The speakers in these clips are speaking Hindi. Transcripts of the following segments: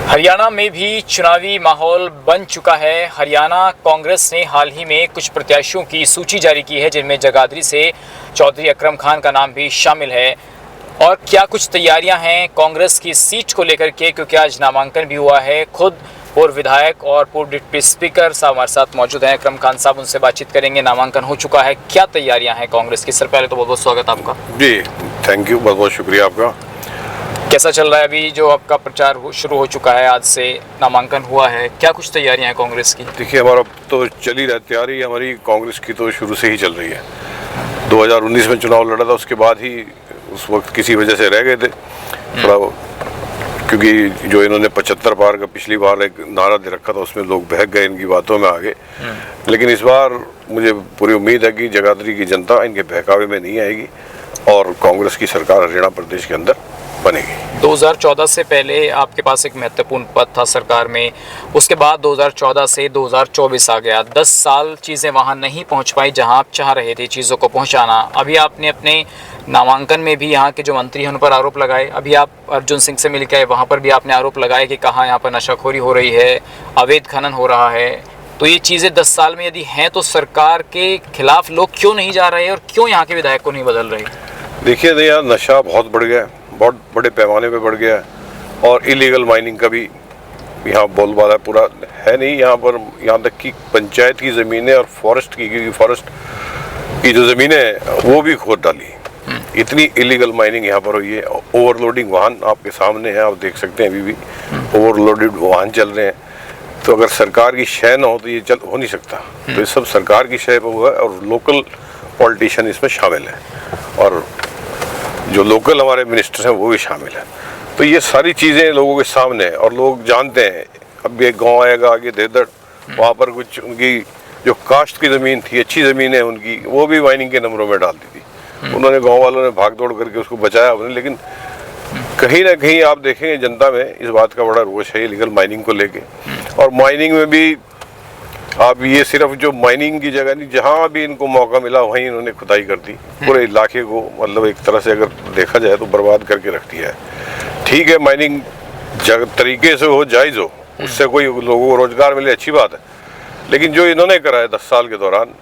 हरियाणा में भी चुनावी माहौल बन चुका है। हरियाणा कांग्रेस ने हाल ही में कुछ प्रत्याशियों की सूची जारी की है, जिनमें जगाधरी से चौधरी अकरम खान का नाम भी शामिल है। और क्या कुछ तैयारियां हैं कांग्रेस की सीट को लेकर के, क्योंकि आज नामांकन भी हुआ है। खुद पूर्व विधायक और पूर्व डिप्टी स्पीकर साहब हमारे साथ मौजूद हैं, अकरम खान साहब, उनसे बातचीत करेंगे। नामांकन हो चुका है, क्या तैयारियां हैं कांग्रेस की? सर पहले तो बहुत बहुत स्वागत आपका। जी थैंक यू, बहुत बहुत शुक्रिया आपका। कैसा चल रहा है अभी जो आपका प्रचार शुरू हो चुका है, आज से नामांकन हुआ है, क्या कुछ तैयारियां हैं कांग्रेस की? देखिए, हमारा तो चल ही रहा, तैयारी हमारी कांग्रेस की तो शुरू से ही चल रही है। 2019 में चुनाव लड़ा था, उसके बाद ही उस वक्त किसी वजह से रह गए थे थोड़ा, क्योंकि जो इन्होंने 75 पार का पिछली बार एक नारा दे रखा था, उसमें लोग बहक गए इनकी बातों में आगे। लेकिन इस बार मुझे पूरी उम्मीद है कि जगाधरी की जनता इनके बहकावे में नहीं आएगी और कांग्रेस की सरकार हरियाणा प्रदेश के अंदर बनेगी। 2014 से पहले आपके पास एक महत्वपूर्ण पद था सरकार में, उसके बाद 2014 से 2024 आ गया। 10 साल चीज़ें वहाँ नहीं पहुँच पाई जहाँ आप चाह रहे थे चीज़ों को पहुँचाना। अभी आपने अपने नामांकन में भी यहाँ के जो मंत्री हैं उन पर आरोप लगाए। अभी आप अर्जुन सिंह से मिल के आए, वहाँ पर भी आपने आरोप लगाए कि कहाँ यहाँ पर नशाखोरी हो रही है, अवैध खनन हो रहा है। तो ये चीज़ें 10 साल में यदि हैं तो सरकार के खिलाफ लोग क्यों नहीं जा रहे और क्यों यहाँ के विधायक को नहीं बदल रहे? देखिए यार, नशा बहुत बढ़ गया है, बहुत बड़े पैमाने पे बढ़ गया है और इलीगल माइनिंग का भी यहाँ बोलबाला पूरा है नहीं यहाँ पर। यहाँ तक कि पंचायत की ज़मीनें और फॉरेस्ट की जो ज़मीनें हैं वो भी खोद डाली। इतनी इलीगल माइनिंग यहाँ पर हुई है। ओवरलोडिंग वाहन आपके सामने है, आप देख सकते हैं, अभी भी ओवरलोडेड वाहन चल रहे हैं। तो अगर सरकार की शय ना हो तो ये हो नहीं सकता। तो ये सब सरकार की शय पर हुआ है और लोकल पॉलिटिशियन इसमें शामिल है और जो लोकल हमारे मिनिस्टर हैं वो भी शामिल हैं। तो ये सारी चीज़ें लोगों के सामने हैं और लोग जानते हैं। अब एक गांव आएगा आगे देदड़, वहाँ पर कुछ उनकी जो कास्ट की ज़मीन थी, अच्छी ज़मीन है उनकी, वो भी माइनिंग के नंबरों में डाल दी थी। उन्होंने, गांव वालों ने भाग दौड़ करके उसको बचाया उन्होंने। लेकिन कहीं ना कहीं आप देखेंगे जनता में इस बात का बड़ा रोष है इलीगल माइनिंग को लेके। और माइनिंग में भी आप ये सिर्फ जो माइनिंग की जगह नहीं, जहाँ भी इनको मौका मिला वहीं इन्होंने खुदाई कर दी। पूरे इलाके को मतलब एक तरह से अगर देखा जाए तो बर्बाद करके रख दिया है। ठीक है, माइनिंग तरीके से हो, जायज़ हो, उससे कोई लोगों को रोजगार मिले, अच्छी बात है। लेकिन जो इन्होंने करा है 10 साल के दौरान,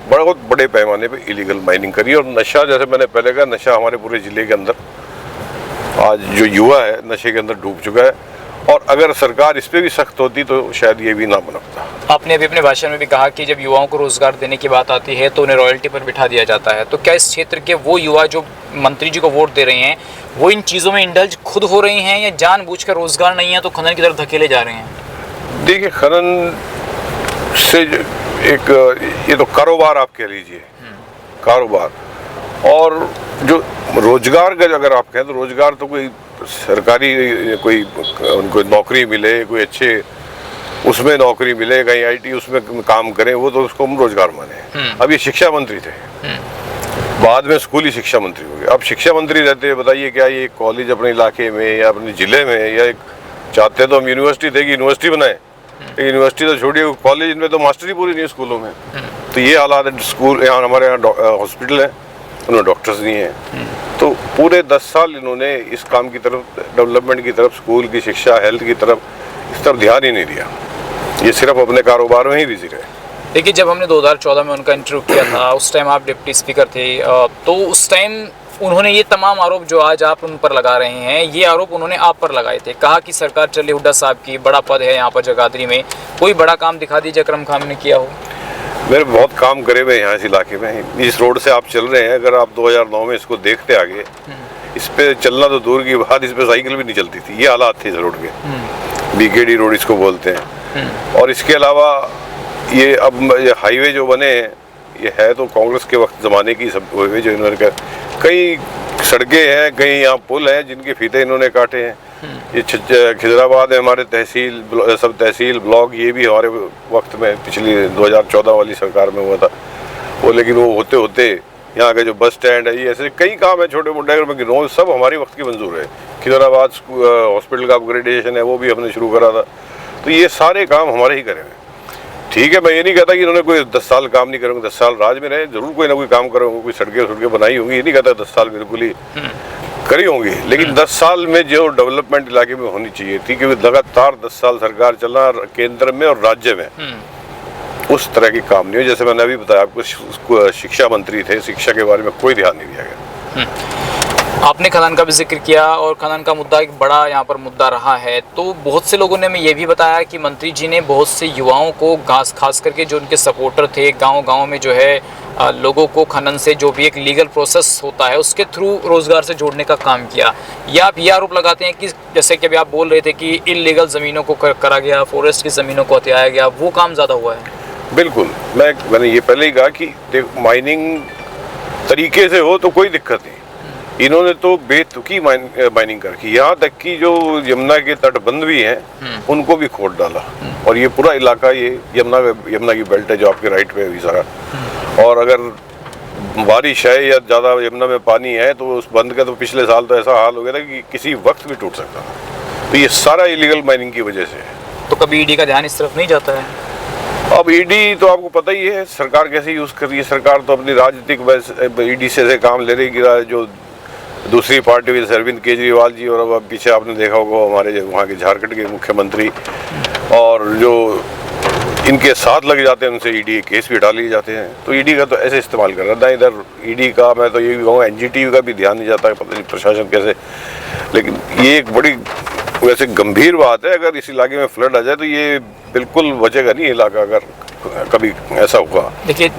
बहुत बड़े पैमाने पे इलीगल माइनिंग करी। और नशा, जैसे मैंने पहले कहा, नशा हमारे पूरे ज़िले के अंदर आज जो युवा है नशे के अंदर डूब चुका है। और अगर सरकार इस पे भी सख्त होती तो शायद ये भी ना बनता। आपने अभी अपने भाषण में भी कहा कि जब युवाओं को रोजगार देने की बात आती है तो उन्हें रॉयल्टी पर बिठा दिया जाता है। तो क्या इस क्षेत्र के वो युवा जो मंत्री जी को वोट दे रहे हैं वो इन चीज़ों में इंडल्ज खुद हो रहे हैं या जानबूझकर रोजगार नहीं है तो खनन की तरफ धकेले जा रहे हैं? देखिए, खनन से एक ये तो कारोबार आप कह लीजिए, कारोबार। और जो रोजगार का अगर आप कहें तो रोजगार तो कोई सरकारी कोई उनको नौकरी मिले, कोई अच्छे उसमें नौकरी मिले, कहीं आईटी उसमें काम करें, वो तो उसको हम रोजगार माने। अब ये शिक्षा मंत्री थे, बाद में स्कूली शिक्षा मंत्री हो गए। अब शिक्षा मंत्री रहते हैं, बताइए क्या ये कॉलेज अपने इलाके में या अपने ज़िले में, या एक चाहते तो हम यूनिवर्सिटी थे कि यूनिवर्सिटी बनाए, यूनिवर्सिटी तो छोड़िए, कॉलेज इनमें तो मास्टरी पूरी नहीं है स्कूलों में। तो ये हालात है। स्कूल यहाँ हमारे यहाँ हॉस्पिटल है, उन्होंने डॉक्टर्स नहीं हैं। तो पूरे 10 साल इन्होंने इस काम की तरफ, डेवलपमेंट की तरफ, स्कूल की शिक्षा, हेल्थ की तरफ, इस तरफ ध्यान ही नहीं दिया। ये सिर्फ अपने कारोबार में ही बिजी रहे। देखिए, जब हमने 2014 में उनका इंटरव्यू किया था, उस टाइम आप डिप्टी स्पीकर थे, तो उस टाइम उन्होंने ये तमाम आरोप जो आज आप उन पर लगा रहे हैं, ये आरोप उन्होंने आप पर लगाए थे। कहा कि सरकार चले हुड्डा साहब की, बड़ा पद है यहाँ पर जगाधरी में, कोई बड़ा काम दिखा दीजिए अकरम खान ने किया हो। मेरे बहुत काम करे हुए यहाँ इस इलाके में। इस रोड से आप चल रहे हैं, अगर आप 2009 में इसको देखते आगे, इस पे चलना तो दूर की बात, इस पे साइकिल भी नहीं चलती थी। ये हालात थे इस रोड के, बीकेडी रोड इसको बोलते हैं। और इसके अलावा ये अब ये हाईवे जो बने हैं, ये है तो कांग्रेस के वक्त ज़माने की सब हाईवे जो इन्होंने, कई सड़कें हैं, कई यहाँ पुल हैं जिनके फीते इन्होंने काटे हैं। ये खिजराबाद में हमारे तहसील, सब तहसील ब्लॉक, ये भी हमारे वक्त में पिछली 2014 वाली सरकार में हुआ था वो। लेकिन वो होते होते यहाँ का जो बस स्टैंड है, ये ऐसे कई काम है छोटे मोटे, अगर मैं गिनूँ सब हमारी वक्त की मंजूर है। खिजराबाद हॉस्पिटल का अपग्रेडेशन है, वो भी हमने शुरू करा था। तो ये सारे काम हमारे ही करे हैं। ठीक है, मैं ये नहीं कहता कि इन्होंने कोई 10 साल काम नहीं करेंगे। 10 साल राज में रहे, जरूर कोई ना कोई काम करेंगे, कोई सड़कें बनाई होंगी, ये नहीं कहता 10 साल बिल्कुल ही करी होंगी, लेकिन 10 साल में जो डेवलपमेंट इलाके में होनी चाहिए थी, क्योंकि लगातार 10 साल सरकार चला केंद्र में और राज्य में, उस तरह की काम नहीं हुई। जैसे मैंने अभी बताया आपको, शिक्षा मंत्री थे, शिक्षा के बारे में कोई ध्यान नहीं दिया गया। आपने खनन का भी जिक्र किया और खनन का मुद्दा एक बड़ा यहाँ पर मुद्दा रहा है, तो बहुत से लोगों ने हमें ये भी बताया कि मंत्री जी ने बहुत से युवाओं को खास करके जो उनके सपोर्टर थे गांव-गांव में जो है लोगों को खनन से जो भी एक लीगल प्रोसेस होता है उसके थ्रू रोजगार से जोड़ने का काम किया। या आप ये आरोप लगाते हैं कि जैसे कि अभी आप बोल रहे थे कि इलीगल ज़मीनों को करा गया, फॉरेस्ट की ज़मीनों को हथियाया गया, वो काम ज़्यादा हुआ है? बिल्कुल, मैंने ये पहले ही कहा कि माइनिंग तरीके से हो तो कोई दिक्कत नहीं, इन्होंने तो बेतुकी माइनिंग कर की, यहाँ तक कि जो यमुना के तटबंध भी हैं उनको भी खोद डाला। और ये पूरा इलाका ये यमुना की बेल्ट है जो आपके राइट पे है भी सारा, और अगर बारिश है या ज़्यादा यमुना में पानी है तो उस बंद का तो पिछले साल तो ऐसा हाल हो गया था कि किसी वक्त भी टूट सकता था। तो ये सारा इलीगल माइनिंग की वजह से है। तो कभी ईडी का ध्यान इस तरफ नहीं जाता है? अब ईडी तो आपको पता ही है सरकार कैसे यूज़ कर रही है। सरकार तो अपनी राजनीतिक ईडी से काम ले रही है, जो दूसरी पार्टी में अरविंद केजरीवाल जी, और अब पीछे आपने देखा होगा हमारे वहाँ के झारखंड के मुख्यमंत्री, और जो इनके साथ लग जाते हैं उनसे ईडी केस भी डाल लिए जाते हैं। तो ईडी का तो ऐसे इस्तेमाल कर रहा था, इधर ईडी का मैं तो ये भी कहूँगा एनजीटी का भी ध्यान नहीं जाता है, पता नहीं प्रशासन कैसे। लेकिन ये एक बड़ी वैसे गंभीर बात है, अगर इस इलाके में फ्लड आ जाए तो ये बिल्कुल बचेगा नहीं इलाका, अगर कभी ऐसा हुआ। देखिए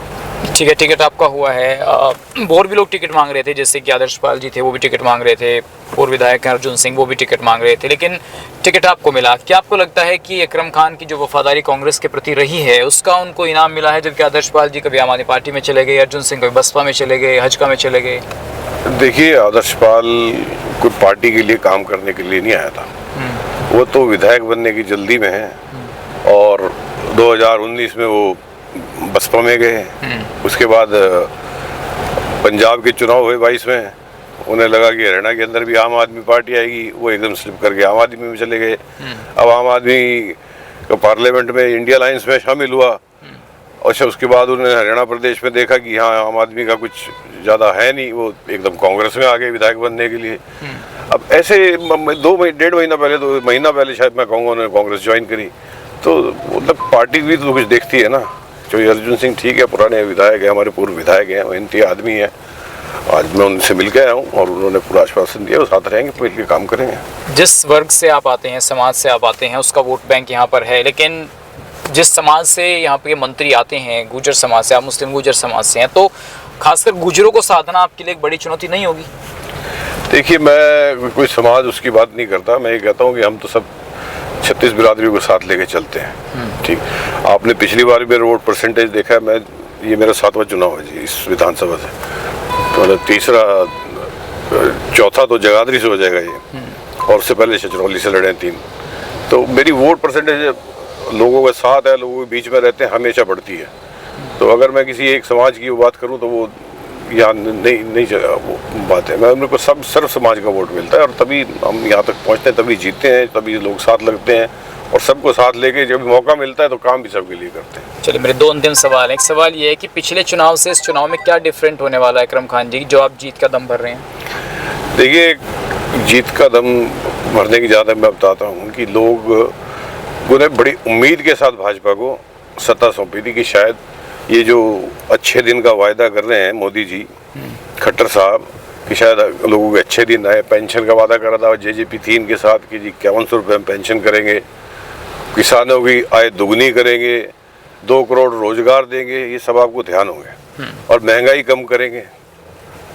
ठीक है, टिकट आपका हुआ है, और भी लोग टिकट मांग रहे थे, जैसे कि आदर्शपाल जी थे वो भी टिकट मांग रहे थे, और विधायक अर्जुन सिंह वो भी टिकट मांग रहे थे, लेकिन टिकट आपको मिला। क्या आपको लगता है कि अकरम खान की जो वफादारी कांग्रेस के प्रति रही है उसका उनको इनाम मिला है, जबकि आदर्शपाल जी कभी आम आदमी पार्टी में चले गए, अर्जुन सिंह कभी बसपा में चले गए, हजका में चले गए? देखिए, आदर्शपाल कोई पार्टी के लिए काम करने के लिए नहीं आया था, वो तो विधायक बनने की जल्दी में है, और 2019 में वो बसपा में गए। उसके बाद पंजाब के चुनाव हुए 22 में, उन्हें लगा कि हरियाणा के अंदर भी आम आदमी पार्टी आएगी, वो एकदम स्लिप करके आम आदमी में चले गए। अब आम आदमी का पार्लियामेंट में इंडिया अलायंस में शामिल हुआ, और उसके बाद उन्होंने हरियाणा प्रदेश में देखा कि हाँ आम आदमी का कुछ ज़्यादा है नहीं, वो एकदम कांग्रेस में आ गए विधायक बनने के लिए। अब ऐसे 1.5 महीना पहले, 2 महीना पहले शायद मैं कहूँगा उन्होंने कांग्रेस ज्वाइन करी। तो मतलब पार्टी भी तो कुछ देखती है ना। जो अर्जुन सिंह ठीक है, पुराने विधायक हैं, हमारे पूर्व विधायक हैं, मेहनती आदमी है। आज मैं उनसे मिल के आया हूँ और उन्होंने पूरा आश्वासन दिया, वो साथ रहेंगे, मिल के काम करेंगे। जिस वर्ग से आप आते हैं, समाज से आप आते हैं, उसका वोट बैंक यहाँ पर है, लेकिन जिस समाज से यहाँ पे मंत्री आते हैं, गुर्जर समाज से, आप मुस्लिम गुर्जर समाज से हैं, तो खासकर गुर्जरों को साधना आपके लिए एक बड़ी चुनौती नहीं होगी? देखिए, मैं कोई समाज उसकी बात नहीं करता, मैं ये कहता हूँ कि हम तो सब 36 बिरादरियों को साथ लेके चलते हैं। ठीक, आपने पिछली बार मेरा वोट परसेंटेज देखा है, मैं ये मेरा 7वां चुनाव है जी इस विधानसभा से, तो तीसरा चौथा तो जगाधरी से हो जाएगा ये, और उससे पहले छछरौली से लड़े हैं 3। तो मेरी वोट परसेंटेज लोगों के साथ है, लोगों के बीच में रहते हैं, हमेशा बढ़ती है। तो अगर मैं किसी एक समाज की बात करूँ तो वो यहाँ नहीं वो बात है। मैं मेरे को सब सर्व समाज का वोट मिलता है, और तभी हम यहाँ तक पहुँचते हैं, तभी जीतते हैं, तभी लोग साथ लगते हैं, और सबको साथ लेके जब मौका मिलता है तो काम भी सबके लिए करते हैं। चलिए, मेरे 2 अंतिम सवाल हैं। एक सवाल ये है कि पिछले चुनाव से इस चुनाव में क्या डिफरेंट होने वाला है अकरम खान जी, जो आप जीत का दम भर रहे हैं? देखिए, जीत का दम भरने की ज़्यादा मैं बताता हूँ कि लोगों ने बड़ी उम्मीद के साथ भाजपा को सत्ता सौंपी थी कि शायद ये जो अच्छे दिन का वायदा कर रहे हैं मोदी जी, खट्टर साहब, कि शायद लोगों के अच्छे दिन आए। पेंशन का वादा करा था जेजेपी 3 के साथ कि जी 5100 रुपये में पेंशन करेंगे, किसानों की आय दुगनी करेंगे, 2 करोड़ रोजगार देंगे, ये सब आपको ध्यान होंगे, और महंगाई कम करेंगे।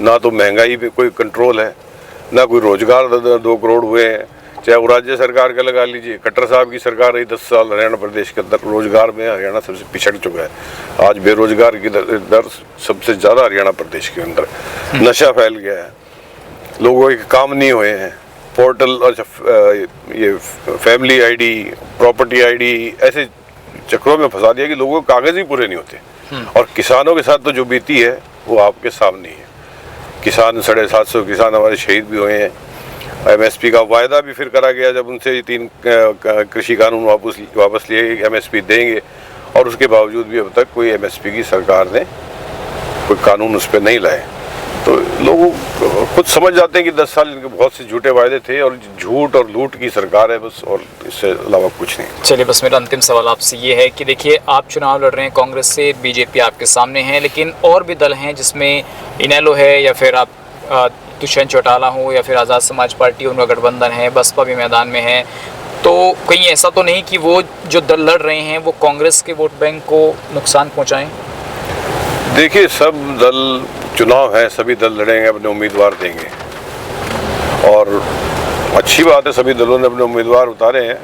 ना तो महंगाई पे कोई कंट्रोल है, ना कोई रोजगार 2 करोड़ हुए हैं। चाहे वो राज्य सरकार का लगा लीजिए, खट्टर साहब की सरकार रही 10 साल, हरियाणा प्रदेश के अंदर रोजगार में हरियाणा सबसे पिछड़ चुका है। आज बेरोजगार की दर सबसे ज़्यादा हरियाणा प्रदेश के अंदर। नशा फैल गया है, लोगों के काम नहीं हुए हैं, पोर्टल और ये फैमिली आईडी, प्रॉपर्टी आईडी, ऐसे चक्रों में फंसा दिया कि लोगों के कागज़ ही पूरे नहीं होते। और किसानों के साथ तो जो बीती है वो आपके सामने है। किसान 750 किसान हमारे शहीद भी हुए हैं। एमएसपी का वायदा भी फिर करा गया, जब उनसे 3 कृषि कानून वापस लिए, एमएसपी देंगे, और उसके बावजूद भी अब तक कोई एमएसपी की सरकार ने कोई कानून उस पर नहीं लाए। तो लोग खुद समझ जाते हैं कि 10 साल इनके बहुत से झूठे वायदे थे और झूठ और लूट की सरकार है बस, और इससे अलावा कुछ नहीं। चलिए, बस मेरा अंतिम सवाल आपसे ये है कि देखिए, आप चुनाव लड़ रहे हैं कांग्रेस से, बीजेपी आपके सामने है, लेकिन और भी दल हैं जिसमें इनेलो है, या फिर आप दुष्यंत चौटाला हो, या फिर आज़ाद समाज पार्टी, उनका गठबंधन है, बसपा भी मैदान में है। तो कहीं ऐसा तो नहीं कि वो जो दल लड़ रहे हैं वो कांग्रेस के वोट बैंक को नुकसान पहुंचाएं? देखिए, सब दल, चुनाव है, सभी दल लड़ेंगे, अपने उम्मीदवार देंगे, और अच्छी बात है सभी दलों ने अपने उम्मीदवार उतारे हैं।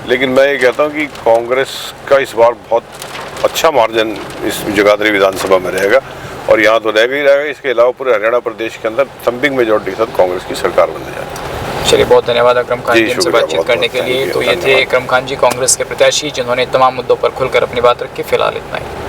लेकिन मैं ये कहता हूँ कि कांग्रेस का इस बार बहुत अच्छा मार्जिन इस जगाधरी विधानसभा में रहेगा, और यहाँ तो रहेगा ही रहेगा। इसके अलावा पूरे हरियाणा प्रदेश के अंदर थम्पिंग मेजॉरिटी के साथ कांग्रेस की सरकार बनने जा रही है। चलिए, बहुत धन्यवाद अकरम खान जी हमसे बातचीत करने के लिए। तो ये थे धन्यवाद। अकरम खान जी, कांग्रेस के प्रत्याशी, जिन्होंने तमाम मुद्दों पर खुलकर अपनी बात रखी। फिलहाल इतना ही।